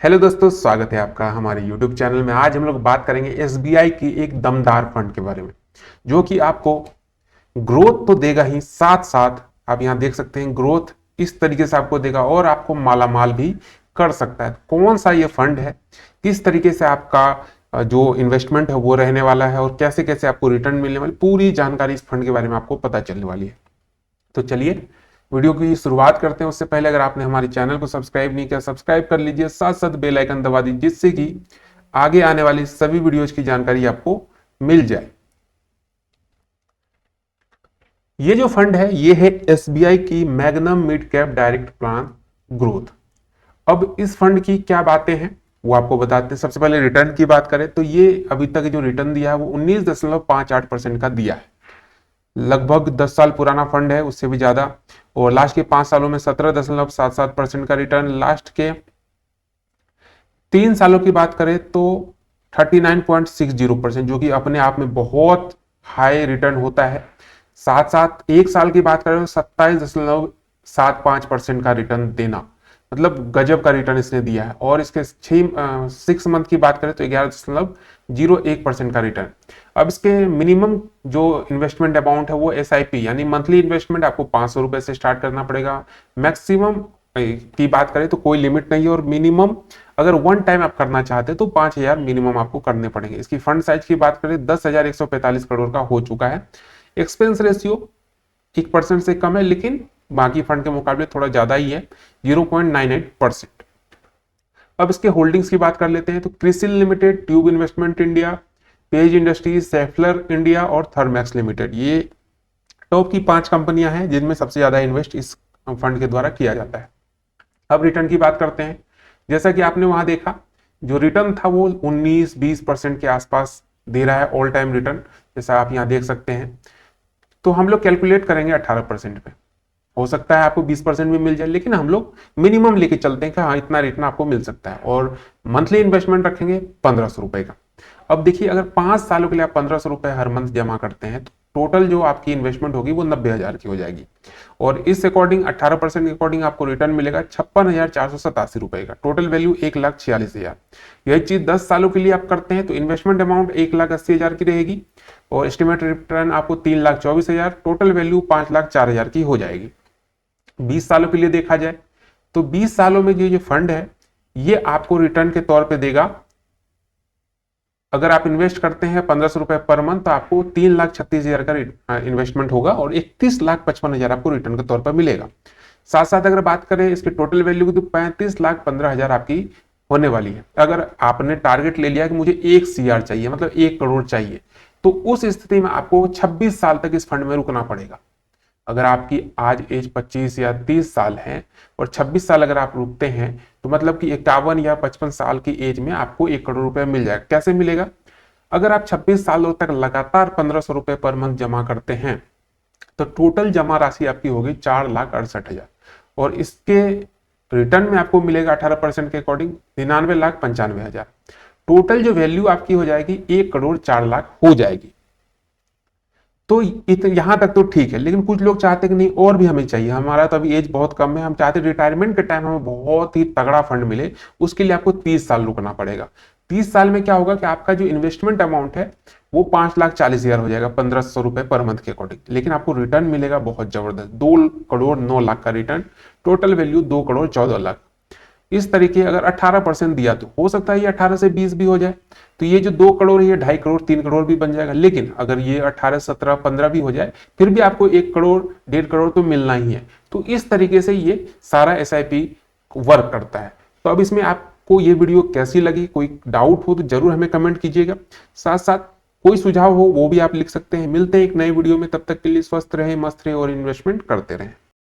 Hello दोस्तों, स्वागत है आपका हमारे YouTube चैनल में। आज हम लोग बात करेंगे SBI की एक दमदार फंड के बारे में, जो कि आपको ग्रोथ तो देगा ही, साथ साथ आप यहां देख सकते हैं ग्रोथ इस तरीके से आपको देगा और आपको मालामाल भी कर सकता है। कौन सा ये फंड है, किस तरीके से आपका जो इन्वेस्टमेंट है वो रहने वाला है और कैसे कैसे आपको रिटर्न मिलने वाली, पूरी जानकारी इस फंड के बारे में आपको पता चलने वाली है। तो चलिए वीडियो की शुरुआत करते हैं। उससे पहले अगर आपने हमारे चैनल को सब्सक्राइब नहीं किया, सब्सक्राइब कर लीजिए, साथ साथ बेल आइकन दबा दीजिए, जिससे कि आगे आने वाली सभी वीडियोज की जानकारी आपको मिल जाए। ये जो फंड है ये है SBI की magnum mid cap direct plan growth. अब इस फंड की क्या बातें हैं वो आपको बताते हैं। सबसे पहले रिटर्न की बात करें तो ये अभी तक जो रिटर्न दिया है वो 19.58% का दिया है। लगभग 10 साल पुराना फंड है, उससे भी ज्यादा। और लास्ट के 5 सालों में 17.77% का रिटर्न। लास्ट के 3 सालों की बात करें तो 39.60%, जो कि अपने आप में बहुत हाई रिटर्न होता है। साथ साथ 1 साल की बात करें तो 27.75% का रिटर्न देना, मतलब गजब का रिटर्न इसने दिया है। और इसके 6 मंथ की बात करें तो 11.01% का रिटर्न। अब इसके मिनिमम जो इन्वेस्टमेंट अमाउंट है वो SIP यानी मंथली इन्वेस्टमेंट आपको 500 रुपए से स्टार्ट करना पड़ेगा। मैक्सिमम की बात करें तो कोई लिमिट नहीं है, और मिनिमम अगर वन टाइम आप करना चाहते हैं तो 5,000 मिनिमम आपको करने पड़ेंगे। इसकी फंड साइज की बात करें 10,145 करोड़ का हो चुका है। एक्सपेंस रेशियो 1% से कम है, लेकिन बाकी फंड के मुकाबले थोड़ा ज्यादा ही है, 0.98%। अब इसके होल्डिंग्स की बात कर लेते हैं तो CRISIL limited, tube investment India, page industries, सेफलर India और थर्मैक्स लिमिटेड, ये टॉप की 5 कंपनियां हैं जिनमें सबसे ज्यादा इन्वेस्ट इस फंड के द्वारा किया जाता है। अब रिटर्न की बात करते हैं। जैसा कि आपने वहां देखा, जो रिटर्न था वो 19-20% के आसपास दे रहा है, ऑल टाइम रिटर्न, जैसा आप यहां देख सकते हैं। तो हम लोग कैलकुलेट करेंगे 18% पे। हो सकता है आपको 20% भी मिल जाए, लेकिन हम लोग मिनिमम लेके चलते हैं कि हाँ इतना रिटर्न आपको मिल सकता है। और मंथली इन्वेस्टमेंट रखेंगे 1,500 रुपए का। अब देखिए, अगर 5 सालों के लिए आप 1,500 रुपए हर मंथ जमा करते हैं तो टोटल जो आपकी इन्वेस्टमेंट होगी वो 90,000 की हो जाएगी। और इस अकॉर्डिंग 18% के अकॉर्डिंग आपको रिटर्न मिलेगा 56,487 रुपए का। Total value 1,46,000। यही चीज 10 सालों के लिए आप करते हैं तो इन्वेस्टमेंट अमाउंट 1,80,000 की रहेगी और एस्टिमेटेड रिटर्न आपको 3,24,000, टोटल वैल्यू 5,04,000 की हो जाएगी। 20 सालों के लिए देखा जाए तो 20 सालों में ये फंड है ये आपको रिटर्न के तौर पे देगा। अगर आप इन्वेस्ट करते हैं 1,500 रुपए पर मंथ तो आपको 3,36,000 का इन्वेस्टमेंट होगा और 31,55,000 आपको रिटर्न के तौर पर मिलेगा। साथ साथ अगर बात करें इसके टोटल वैल्यू की तो 35,15,000 आपकी होने वाली है। अगर आपने टारगेट ले लिया कि मुझे 1 CR चाहिए, मतलब 1 करोड़ चाहिए, तो उस स्थिति में आपको 26 साल तक इस फंड में रुकना पड़ेगा। अगर आपकी आज एज 25 या 30 साल है और 26 साल अगर आप रुकते हैं तो मतलब कि 51 या 55 साल की एज में आपको 1 करोड़ रुपए मिल जाएगा। कैसे मिलेगा? अगर आप 26 सालों तक लगातार 1,500 रुपए पर मंथ जमा करते हैं तो टोटल जमा राशि आपकी होगी 4,68,000 और इसके रिटर्न में आपको मिलेगा 18% के अकॉर्डिंग 99,95,000। टोटल जो वैल्यू आपकी हो जाएगी 1,04,00,000 हो जाएगी। तो यहां तक तो ठीक है, लेकिन कुछ लोग चाहते कि नहीं और भी हमें चाहिए, हमारा तो अभी एज बहुत कम है, हम चाहते रिटायरमेंट के टाइम हमें बहुत ही तगड़ा फंड मिले। उसके लिए आपको 30 साल रुकना पड़ेगा। 30 साल में क्या होगा कि आपका जो इन्वेस्टमेंट अमाउंट है वो 5,40,000 हो जाएगा 1,500 रुपए पर मंथ के अकॉर्डिंग, लेकिन आपको रिटर्न मिलेगा बहुत जबरदस्त, 2,09,00,000 का रिटर्न। Total value 2,14,00,000। इस तरीके अगर 18% दिया तो हो सकता है ये 18 से 20 भी हो जाए, तो ये जो 2 करोड़ ये 2.5 करोड़ 3 करोड़ भी बन जाएगा। लेकिन अगर ये 18 17 15 भी हो जाए फिर भी आपको 1 करोड़ 1.5 करोड़ तो मिलना ही है। तो इस तरीके से ये सारा SIP वर्क करता है। तो अब इसमें आपको ये वीडियो कैसी लगी, कोई डाउट हो तो जरूर हमें कमेंट कीजिएगा। साथ साथ कोई सुझाव हो वो भी आप लिख सकते हैं। मिलते हैं एक नए वीडियो में, तब तक के लिए स्वस्थ रहें, मस्त रहें और इन्वेस्टमेंट करते रहें।